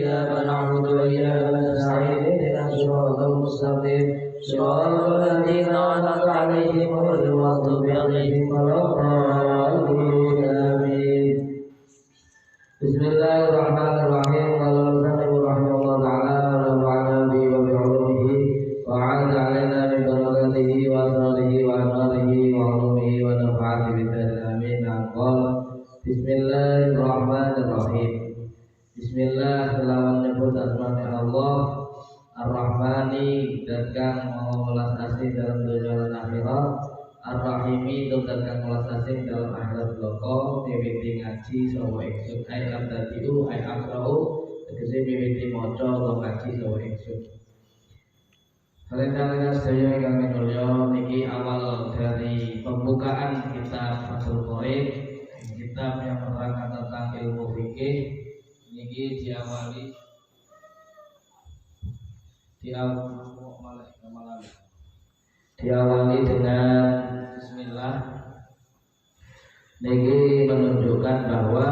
إياك نعبد وإياك نستعين اهدنا الصراط المستقيم صراط الذين أنعمت عليهم غير المغضوب عليهم ولا الضالين آمين. بسم الله الرحمن الرحيم. قال المصنف رحمه الله تعالى ونفعنا به وبعلومه وعاد علينا ببركاته وأسراره وأنواره وعلومه ونفعنا بذلك آمين. قال بسم الله الرحمن الرحيم. Bismillah, selamat menyebut asma Allah Ar-Rahmani, dan kang mau welas asih dalam dunia dan akhirat. Ar-Rahimi, dan kang welas asih dalam akhirat loko. Miwiti ngaji sawa ingsun ai abdadiu ai akrau, tegese miwiti maca atau ngaji sawa ingsun. Kalian sedaya ingkang minulya, niki awal dari pembukaan kitab Fathul Qorib, kitab yang menerangkan tentang ilmu fikih. Niki diawali dengan Bismillah. Niki menunjukkan bahwa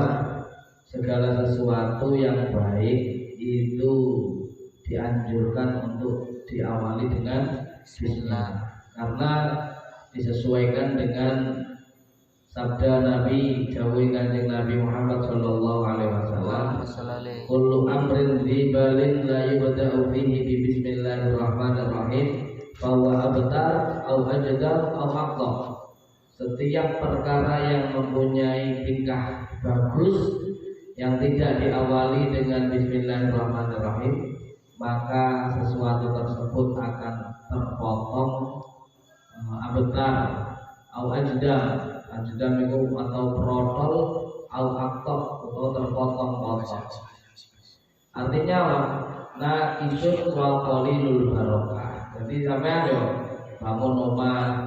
segala sesuatu yang baik itu dianjurkan untuk diawali dengan Bismillah, karena disesuaikan dengan sabda Nabi, dawuh Kanjeng Nabi Muhammad sallallahu alaihi wasallam, kullu amrin dzibalin la yubda'u fihi bi bismillahirrahmanirrahim fa huwa abtar au ajdar au aqdar. Setiap perkara yang mempunyai tingkah bagus yang tidak diawali dengan bismillahirrahmanirrahim, maka sesuatu tersebut akan terpotong, abtar au ajdar, ajdam itu atau protol, au aktor atau terpotong-potong. Artinya apa? Nah, isun wal qalilul barokah. Jadi sampean yo bangun rumah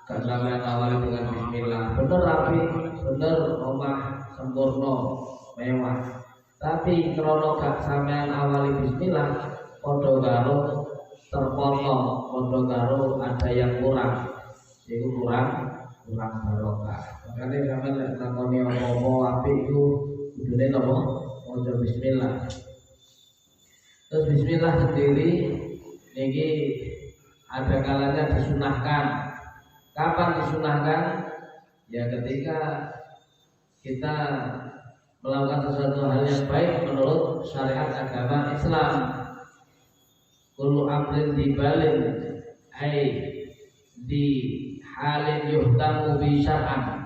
gak sampean awali dengan bismillah, bener rapi, bener rumah sempurna, mewah. Tapi krono gak sampean awali bismillah, padha karo terpotong, padha karo ada yang kurang. Itu kurang barokah. Makanya sampeyan nek lakoni apa-apa apik iku kudune napa? Maca bismillah. Terus bismillah sendiri niki ada kalanya disunahkan. Kapan disunahkan? Ya ketika kita melakukan sesuatu hal yang baik menurut syariat agama Islam. Kullu amrin dibalin ai di halin yuhtamu bi syar'an,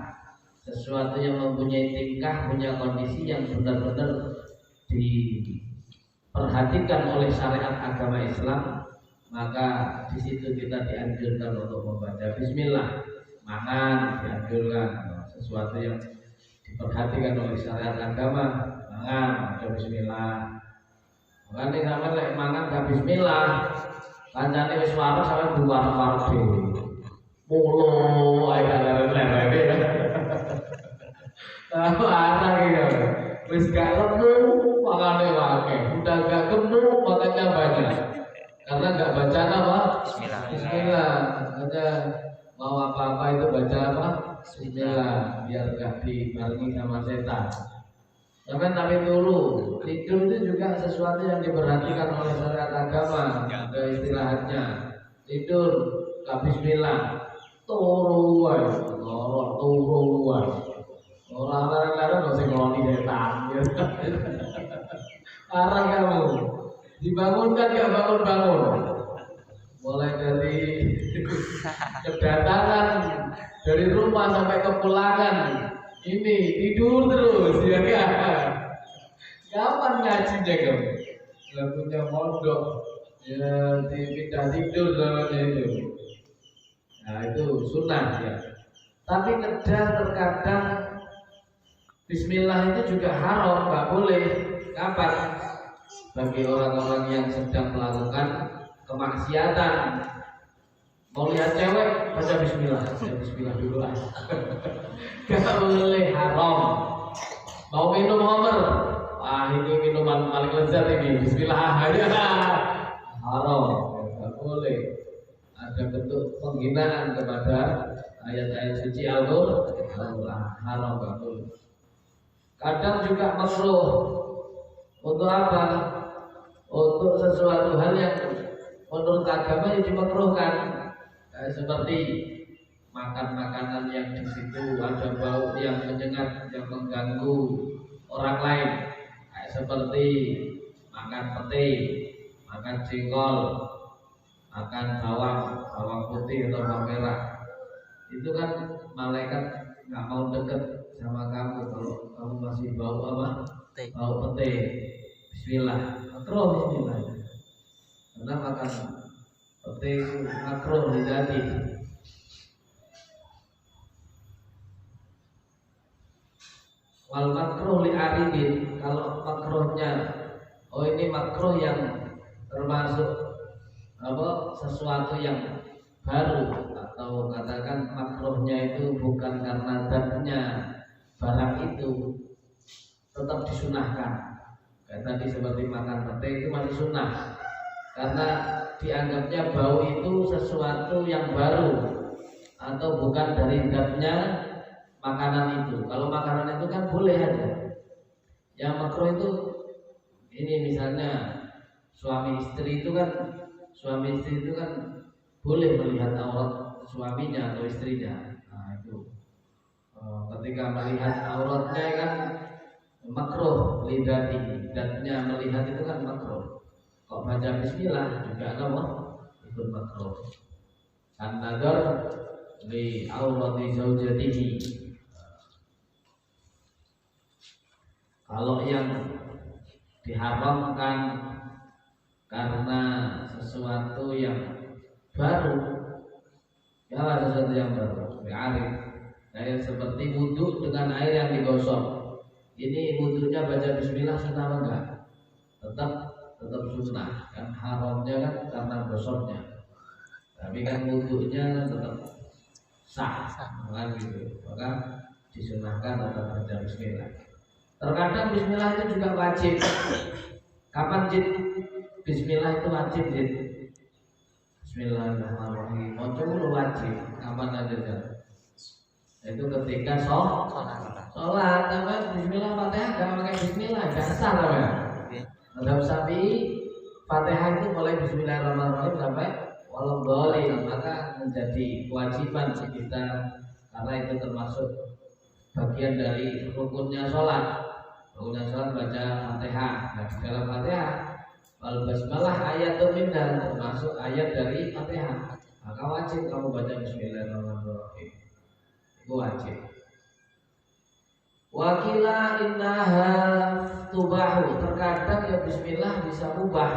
sesuatu yang mempunyai tingkah, punya kondisi yang benar-benar diperhatikan oleh syariat agama Islam, maka di situ kita dianjurkan untuk membaca bismillah. Mangan dianjurkan, sesuatu yang diperhatikan oleh syariat agama, mangan baca bismillah. Makanya sampeyan lek mangan gak bismillah, kancane wis waras sampeyan bubar-bubar dhewe. Mulu aja lele. Tahu anak gitu. Wis gak lemu makane wae. Udah gak gemuk makanya banyak. Karena gak baca apa? Bismillah. Bismillah. Makanya mau apa-apa itu baca apa? Bismillah, biar gak dibarengi sama setan. Tapi dulu tidur itu juga sesuatu yang diperhatikan oleh syariat agama. Ada istilahnya tidur gak bismillah. Turuan, turuan. Orang larang-larang nggak usah ngeloni setan. Arah kamu dibangunkan gak bangun-bangun. Mulai dari kedatangan, dari rumah sampai kepulangan, ini tidur terus, ya kan? Kapan ngajinya kamu? Lagunya mondok, ya pindah tidur namanya itu. Nah itu sunnah ya. Tapi terkadang bismillah itu juga haram, nggak boleh. Kapan? Bagi orang-orang yang sedang melakukan kemaksiatan. Mau lihat cewek, baca bismillah. Ya bismillah dulu lah. Gak boleh, haram. Mau minum homer, wah ini minuman paling lezat ini, bismillah aja. Haram, gak boleh. Ada bentuk penghinaan kepada ayat-ayat suci Al-Qur'an, haram gak boleh. Kadang juga makruh Untuk apa? Untuk sesuatu hal yang menurut agama yang dimakruhkan, seperti makan makanan yang di situ ada bau yang menyengat, yang mengganggu orang lain, seperti makan pete, makan jengkol, makan bawang putih atau bawang merah. Itu kan malaikat nggak mau deket sama kamu kalau kamu masih bau apa? Bau pete. Bismillah, makruh bismillah. Karena makan pete itu makruh jadi. Wal makruh li aridin, kalau makruhnya, oh ini makruh yang termasuk apa, sesuatu yang baru, atau katakan makruhnya itu bukan karena zatnya barang itu, tetap disunahkan. Kayak tadi seperti makan pete itu masih sunnah, karena dianggapnya bau itu sesuatu yang baru atau bukan dari zatnya makanan itu. Kalau makanan itu kan boleh aja. Yang makruh itu ini misalnya suami istri itu kan boleh melihat aurat suaminya atau istrinya. Nah itu ketika melihat auratnya kan makruh, lidati zatnya melihat itu kan makruh. Kok baca bismillah juga apa? Ikut makruh. An-nadar li aurati zaujatihi. Kalau yang diharamkan karena sesuatu yang baru, ya sesuatu yang baru, kayak seperti wudhu dengan air yang digosok. Ini wudhunya baca bismillah sunnah apa enggak? Tetap sunnah. Kan haramnya kan karena gosoknya, tapi kan wudhunya tetap sah, kan gitu. Maka disunahkan tetap baca bismillah. Terkadang bismillah itu juga wajib. Kapan Jid? Bismillah itu wajib Jid. Bismillahirrahmanirrahim. Moco itu wajib. Kapan aja kan? Itu ketika sholat, apa bismillah Fatihah jangan pakai bismillah, dasar apa ya? Madhab Syafi'i Fatihah itu mulai bismillahirrahmanirrahim sampai waladhdallin, maka menjadi kewajiban kita karena itu termasuk bagian dari rukunnya sholat. Rukunnya sholat baca Fatihah. Nah di dalam Fatihah wal basmalah ayatun minha, termasuk ayat dari Fatihah. Maka wajib kamu baca bismillahirrahmanirrahim. Itu wajib. Wakila innaha tubahu, terkadang ya bismillah bisa mubah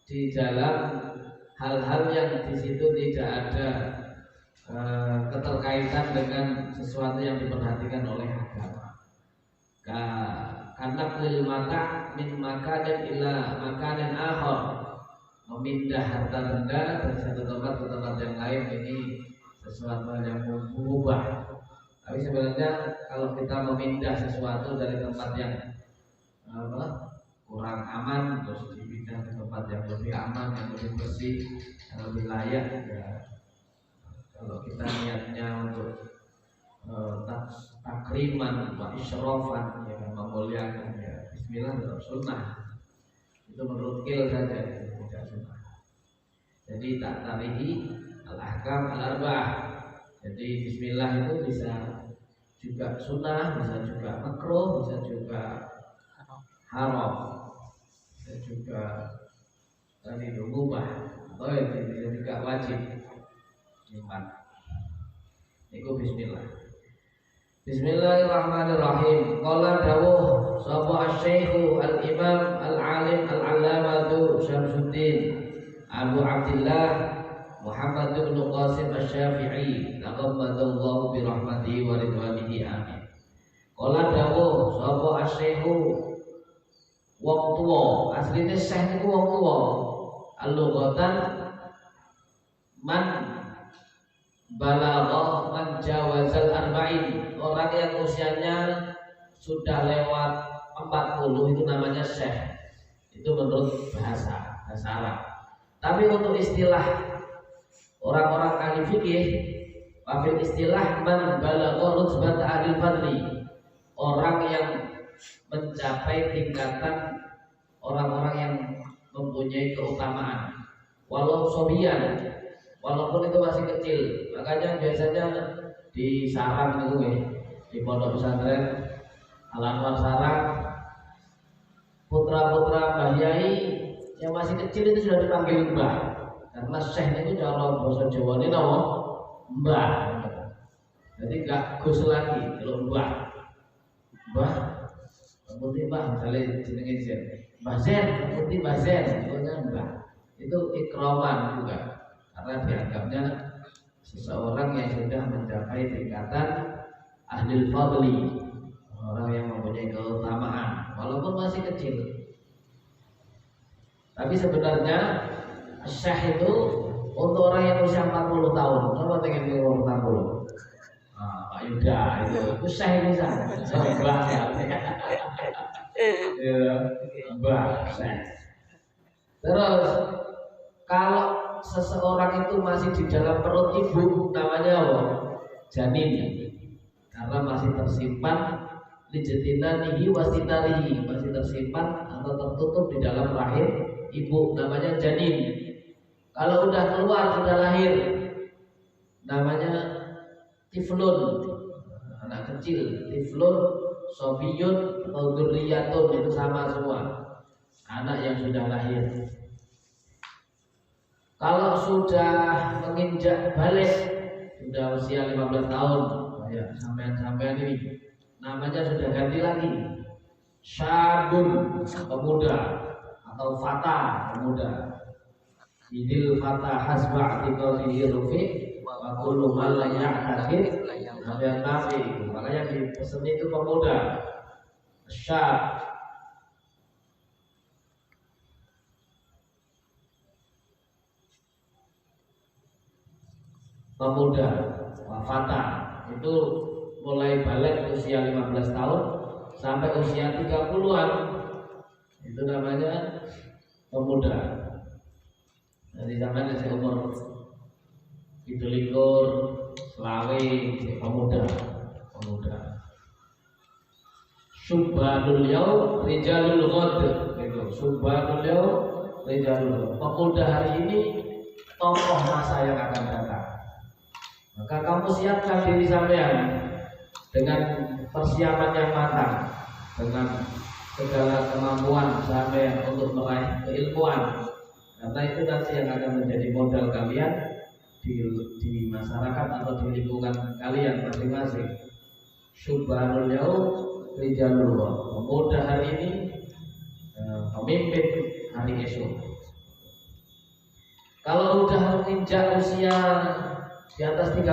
di dalam hal-hal yang di situ tidak ada keterkaitan dengan sesuatu yang diperhatikan oleh agama. Karena lil mata min makanin ila makanin akhar, memindah harta benda dari satu tempat ke tempat yang lain, ini sesuatu yang mubah. Tapi sebenarnya kalau kita memindah sesuatu dari tempat yang kurang aman terus dipindah ke tempat yang lebih aman, yang lebih bersih, yang lebih layak, ya kalau kita niatnya untuk takriman wa isyrofan, ya memuliakan, ya bismillah tetap sunnah. Itu menurut kil saja, tidak sunnah. Jadi tak tarihi al-ahkam al-arba'ah. Jadi bismillah itu bisa juga sunnah, bisa juga makruh, bisa juga haram, bisa juga tadi mubah, atau bisa juga wajib. Empat. Itu bismillah. Bismillahirrahmanirrahim. Qala dawuh sapa asy-syaikh al-imam al-alim al-allamah Syamsuddin Abu Abdillah Muhammad bin Qasim Asy-Syafi'i, taqabbalallahu bi rahmatihi wa ridwanihi, amin. Qala dawuh sapa asy-syaikh wong tuwa, asline syekh niku wong tuwa. Al-lughatan man balagha man jawazal arba'in, orang yang usianya sudah lewat 40 itu namanya syekh. Itu menurut bahasa Arab. Tapi untuk istilah orang-orang ahli fikih, wafil istilah man balagha rutbat ahli fadli, orang yang mencapai tingkatan orang-orang yang mempunyai keutamaan. Walau sobian, walaupun itu masih kecil. Makanya biasanya di sarang itu di pondok pesantren Al-Anwar Sarang, putra-putra Mbah Yai yang masih kecil itu sudah dipanggil Mbah. Karena Syekh itu cara bahasa Jawa ini nama Mbah. Jadi gak Gus lagi, kalau Mbah. Mbah, putih Mbah, misalnya jenenge Zen. Mbah Zen, putih Mbah Zen, pokoknya Mbah. Itu ikraman juga, karena dianggapnya seseorang yang sudah mencapai tingkatan ahlul fadli, orang yang mempunyai keutamaan, walaupun masih kecil. Tapi sebenarnya Syekh itu untuk orang yang usia 40 tahun. Coba tengok di umur 40. Pak Yuda itu Syekh bisa. Mbah ya. Mbah Syekh. Terus kalau seseorang itu masih di dalam perut ibu, namanya apa? Janin. Karena masih tersimpan lijetinanihi wasitarihi, masih tersimpan atau tertutup di dalam rahim ibu, namanya janin. Kalau udah keluar, sudah lahir, namanya tiflun, anak kecil. Tiflun, sobiyun, atau dzurriyyatun, itu sama semua, anak yang sudah lahir. Kalau sudah menginjak balik, sudah usia 15 tahun, ya sampean-sampean ini, namanya sudah ganti lagi, syabun, pemuda, atau fata, pemuda. Idil fata hasba atiqadihi rufi wa kullu man la ya'taqid ada nafi. Makanya di pesan itu pemuda, syab. Pemuda, wafata itu mulai balik usia 15 tahun sampai usia 30-an, itu namanya pemuda. Dari zaman yang umur 17, selawe, pemuda. Subhanul yaum rijalul ghad, gitu. Subhanul yaum rijalul ghad. Pemuda hari ini tokoh masa yang akan datang. Maka kamu siapkan diri sampean dengan persiapan yang matang, dengan segala kemampuan sampean untuk meraih keilmuan. Karena itu nanti yang akan menjadi modal kalian di masyarakat atau di lingkungan kalian masing-masing. Subhanul yaum rijalul ghad. Pemuda hari ini pemimpin hari esok. Kalau udah menginjak usia di atas 30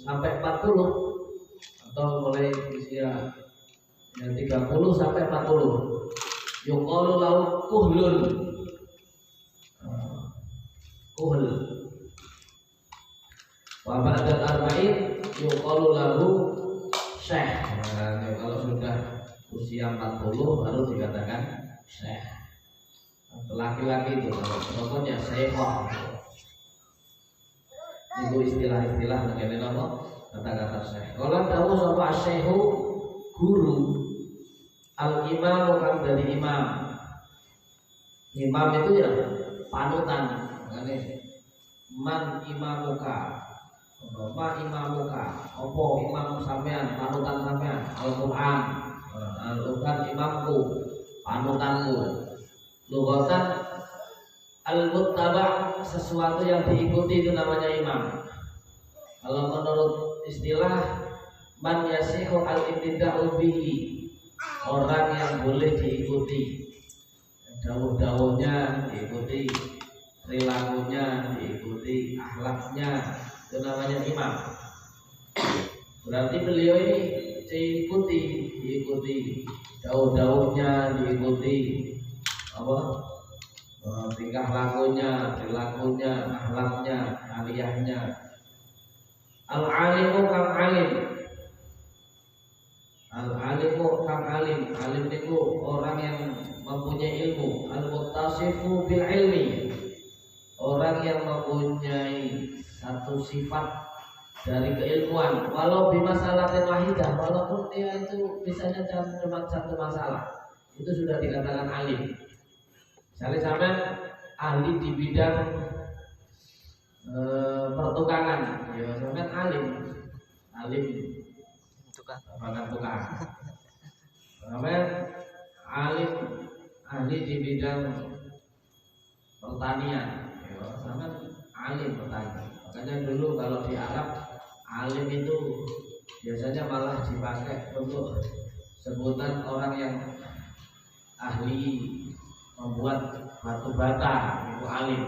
sampai 40 atau mulai usia 30 sampai 40, yuqalu lahu kuhlun. Kuhl. Wa ba'dal arba'in yuqalu lahu syekh. Nah, kalau sudah usia 40 baru dikatakan syekh. Laki-laki itu kalau perempuannya syekhah. Itu istilah-istilah mengenai apa? Kata-kata syekh. Kalau tahu sama syekhu guru, al-imam kan dari imam. Imam itu ya panutan. Man imamuka, ma imamuka, opo imam sampean, panutan sampean. Al-Quran, Al-Quran imamku, panutanku. Lughatan al-muttaba, sesuatu yang diikuti itu namanya imam. Kalau menurut istilah man yasihu al-ibtida'u bihi, orang yang boleh diikuti, dawuh-dawuhnya diikuti, perilakunya diikuti, akhlaknya, itu namanya imam. Berarti beliau ini diikuti, dawuh-dawuhnya diikuti, apa? Tingkah lakunya, perilakunya, akhlaknya, aliyahnya. Al-alimu kang alim. Al-alimu kang alim. Alim itu orang yang mempunyai ilmu. Al-muttasifu bil ilmi, orang yang mempunyai satu sifat dari keilmuan, walau bimasalatin wahidah, walaupun dia itu misalnya cuma satu masalah, itu sudah dikatakan alim. Misalnya sampai ahli di bidang pertukangan, ya sampai alim tukang, sampai alim ahli di bidang pertanian, ya sampai alim petani. Makanya dulu kalau di Arab alim itu biasanya malah dipakai untuk sebutan orang yang ahli membuat batu bata, itu alim,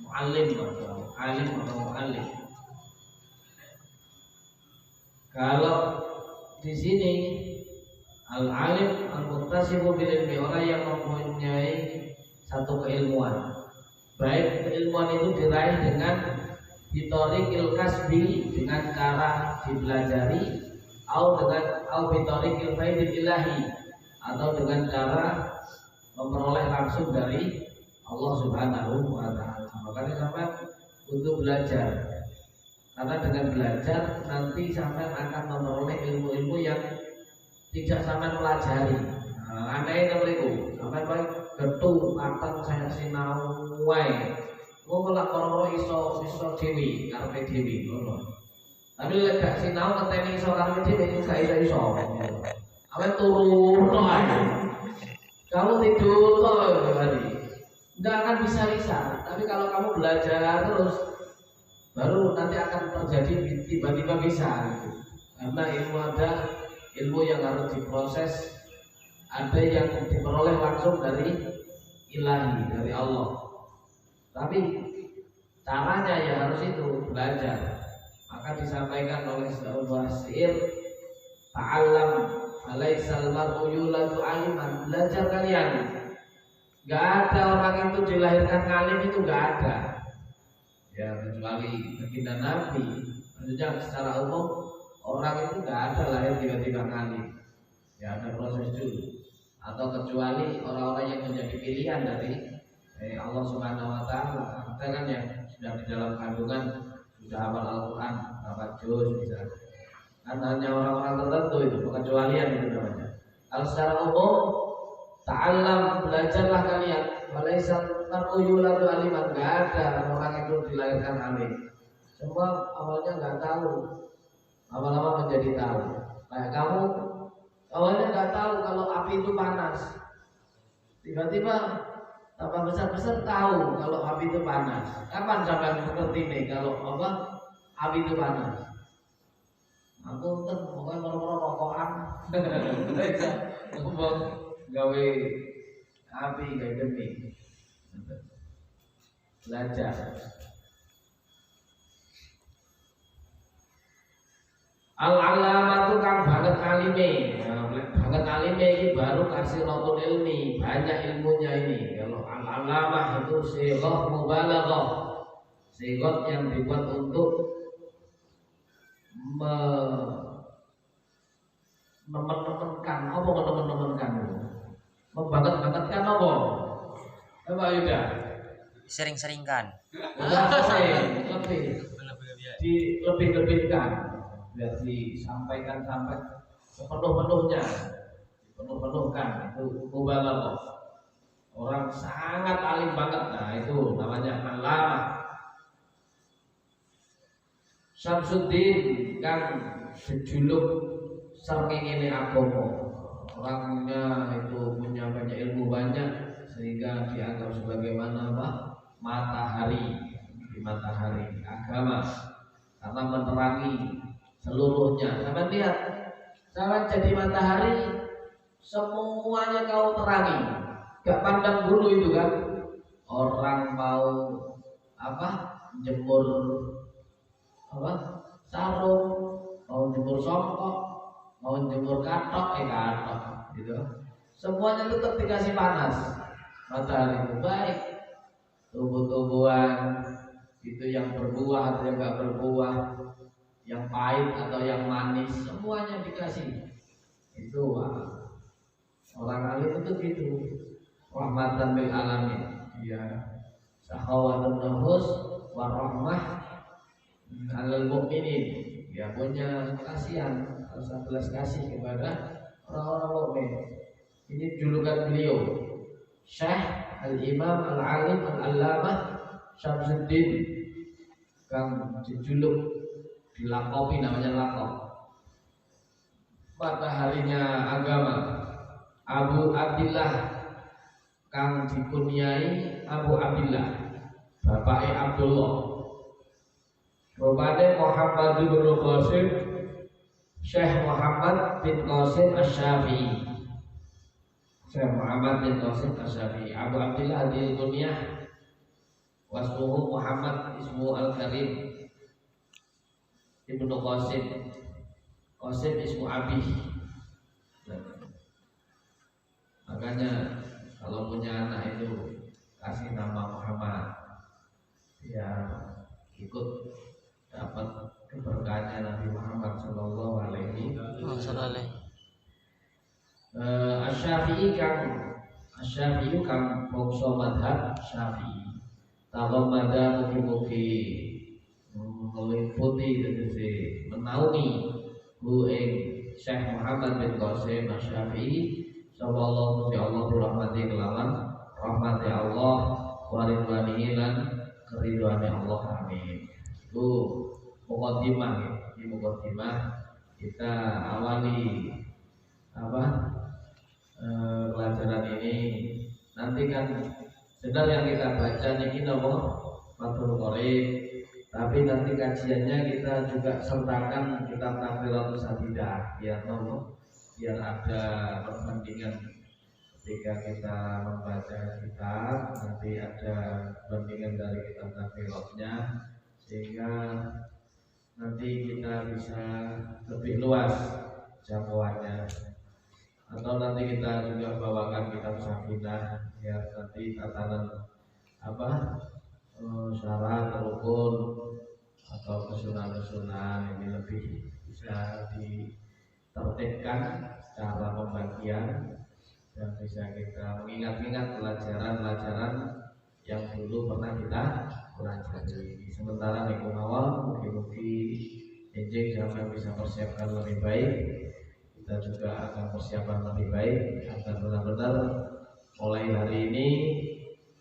muallim atau alim atau muallim. Kalau di sini al-alim al-muttasifu bil ilmi, orang yang mempunyai satu keilmuan, baik keilmuan itu diraih dengan bitorikil kasbi, dengan cara dipelajari, atau bitorikil faidil ilahi, atau dengan cara memperoleh langsung dari Allah Subhanahu wa Ta'ala. Makanya sampai untuk belajar, karena dengan belajar nanti sampai akan memperoleh ilmu-ilmu yang tidak sampai pelajari. Aneh itu sampai baik getu akan saya sinau wae. Wong lak ora iso dhewe karepe dhewe ngono. Tapi lek gak sinau keteni iso karepe dhewe gak iso. Awet turu ae. Kamu tidur hari. Enggak akan bisa. Tapi kalau kamu belajar terus, baru nanti akan terjadi tiba-tiba bisa gitu. Karena ilmu yang harus diproses, ada yang diperoleh langsung dari ilahi, dari Allah. Tapi caranya ya harus itu belajar. Maka disampaikan oleh sebuah syair, ta'allam alaisal mar'u yuladu aliman. Belajar kalian. Gak ada orang itu dilahirkan alim, itu gak ada. Ya kecuali baginda Nabi. Maksudnya secara umum orang itu gak ada lahir tiba-tiba alim. Ya ada proses dulu. Atau kecuali orang-orang yang menjadi pilihan dari Allah Subhanahu wa Ta'ala. Kita kan yang sudah di dalam kandungan sudah hafal Al-Quran, hafal juz misalnya. Kan hanya orang-orang tertentu itu, pengecualian itu namanya. Kalau secara umum, ta'allam, belajarlah kalian. Walaisal mar'u yuladu aliman, enggak ada orang itu dilahirkan alim. Semua awalnya enggak tahu, lama-lama menjadi tahu. Kayak kamu awalnya enggak tahu kalau api itu panas. Tiba-tiba tambah besar-besar tahu kalau api itu panas. Kapan sampai seperti ini kalau api itu panas? Aku kan pokoknya moro-moro rokokan. Ngomong gawe api gawe geni. Belajar. Al-alamatu kang banget alime. Banget alime ini baru kasih rotul ilmi, banyak ilmunya ini. Kalau al-alamah itu sighah mubalaghah, sighah yang dibuat untuk menemenkan, apa menemenkan, membanget-bangetkan apa? Apa Yuda? Sering-seringkan. Lebih-lebihkan, biar disampaikan sampai sepenuh-penuhnya, dipenuh-penuhkan, itu mubalaghah. Orang sangat alim banget, nah itu namanya alamah. Syamsuddin kan sejuluk srengenge agama. Orangnya itu punya banyak ilmu banyak sehingga dianggap sebagaimana matahari di matahari agama, karena menerangi seluruhnya. Sampai lihat, sampai jadi matahari semuanya kau terangi, gak pandang bulu itu kan. Orang mau jemur sarung, mau jemur songkok, mau jemur katok, gitu. Semuanya tetap dikasih panas. Matahari itu baik, tumbuh-tumbuhan itu yang berbuah atau yang enggak berbuah, yang pahit atau yang manis, semuanya dikasih. Itu orang alim itu gitu, rahmatan bil alamin. Ya, sahawatun nafus warahmah al alal mu'minin, dia punya kasihan, rasa belas kasih kepada orang-orang mukmin. Ini julukan beliau, Syekh Al-Imam Al-Alim Al-Allamah Syamsuddin, kang dijuluk dilakopi namanya lakop mataharinya agama, Abu Abdillah, kang dikunyai Abu Abdillah, bapaknya Abdullah. Rupane Muhammad bin Qasim, Syekh Muhammad bin Qasim Asy-Syafi'i. Syekh Muhammad bin Qasim Asy-Syafi'i, Abu Abdillah dikunyah, wasmuhu Muhammad ismu Al-Karim Ibnu Qasim. Qasim ismu Abi. Makanya kalau punya anak itu kasih nama Muhammad, ya ikut dapat keberkahannya Nabi Muhammad Sallallahu Alaihi Wasallam. Asy-Syafi'i kang bangsa madhab Syafi'i. Tawamada mugi-mugi meliputi tegese menaungi bu ing Syekh Muhammad bin Qasim Asy-Syafi'i. Sallallahu alaihi Allah rahmati kelawan rahmati Allah wa ridwanihi lan keridhoane Allah, amin. Itu mukadimah ya. Di mukadimah kita awali pelajaran ini. Nanti kan sedang yang kita baca ini Fathul Qorib, tapi nanti kajiannya kita juga sertakan kitab Taqriratus Sadidah biar ada perbandingan ketika kita membaca kitab, nanti ada perbandingan dari kitab Taqriratnya, sehingga nanti kita bisa lebih luas jangkauannya. Atau nanti kita juga bawakan kitab Safinah, ya nanti tatanan syarat rukun atau kesunahan-kesunahan ini lebih bisa ditertibkan secara pembagian dan bisa kita mengingat-ingat pelajaran-pelajaran yang dulu pernah kita pelajari. Sementara niku mawon mugi-mugi enjing sampai bisa persiapkan lebih baik, kita juga akan persiapan lebih baik agar benar-benar mulai hari ini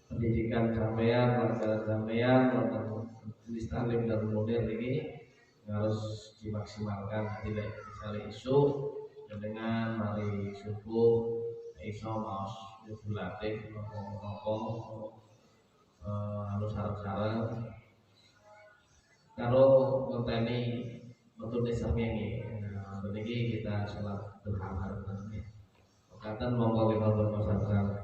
pendidikan sampean, pelajaran sampean, tulis taklim dan munir ini harus dimaksimalkan, tidak misalnya isu dengan mari subuh iso maos yubulatif ngomong harus sarang-sarang kalau ngenteni metune sami ini kita sholat duha bareng. Katan monggo kita bersama.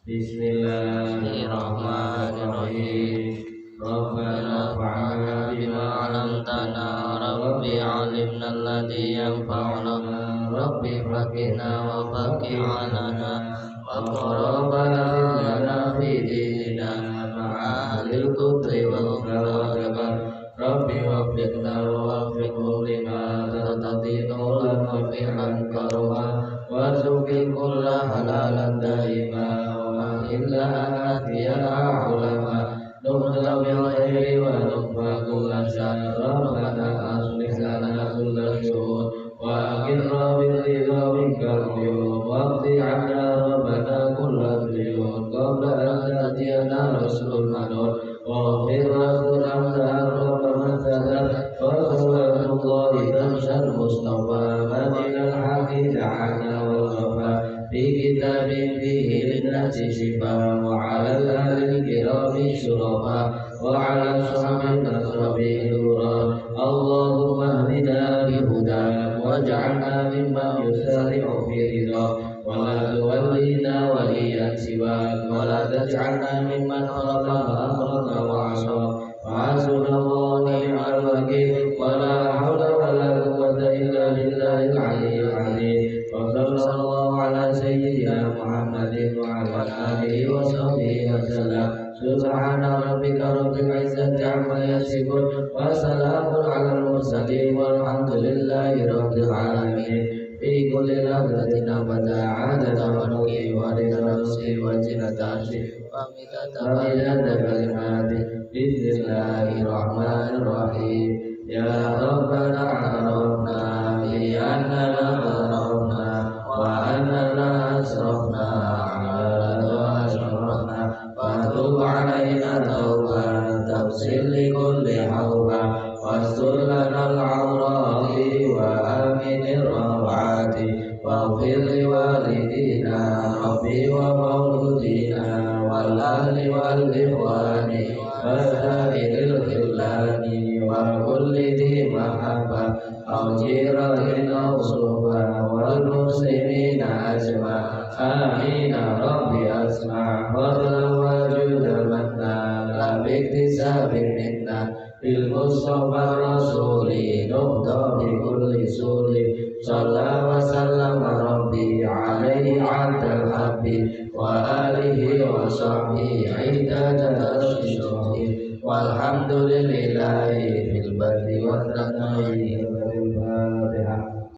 Bismillahirrahmanirrahim. Rabbana fa'alna bima 'allamtana rabbi 'allimna alladhi yanfa'una rabbi faqina wa faqih 'alana wa rabbana lana fi dinina ma'alil qudri wal ghadab rabbi waffiqna wa waffiqhum lima tatadinu lana fi'an karuma warzuqi kulla halalan daima wa illa anatiya ulama nubla bil khairi wa nubba kulla syarra rabbana aslih lana kulla syur wa aqirna bil ridha minkal uyun waqti 'anna rabbana kulla diyun qabla an tatiyana rasul manur wa firra وصلاة الله تمشى المصطفى مدين الحق دعانا والغفا في كتاب فيه للناس شفاء وعلى الآل الكرام شرفا وعلى الصحب نصربه نورا اللهم اهدنا بهداك واجعلنا ممن يسارع في رضاك ولا تولينا وليا سواك ولا تجعلنا ممن خلق أمرك وعصاك وحسبنا الله ونعم الوكيل ولا حول ولا قوة إلا بالله العلي العظيم وصلى الله على سيدنا محمد وعلى آله وصحبه وسلم سبحان ربك رب العزة عما يصفون وسلام على المرسلين والحمد لله رب العالمين في كل لحظة أبدا عدد ملكه ورضا نفسه وزنة عرشه ومداد كلماته بسم الله الرحمن الرحيم ya Rabbana arafna bi annana arafna wa annana asrafna ala wa asrafna fatub alaina tauban tafsil li kulli hawba wastur lana al-awrati wa aminir rawati waghfir li walidina rabbi wa mauludina wal ahli wal ikhwani wa sa'iril khillani wa kulli dhi mahabba aw jiratin aw suhba wal muslimina ajma amin rabbi asma warna wa judamanna la biktisabin minna bil mustafa rasuli nuqta bi kulli suli Sallallahu wa sallam rabbi alaihi adal habbi wa alihi wa sahbihi idada arsyihi walhamdulillahi fil barri wal bahri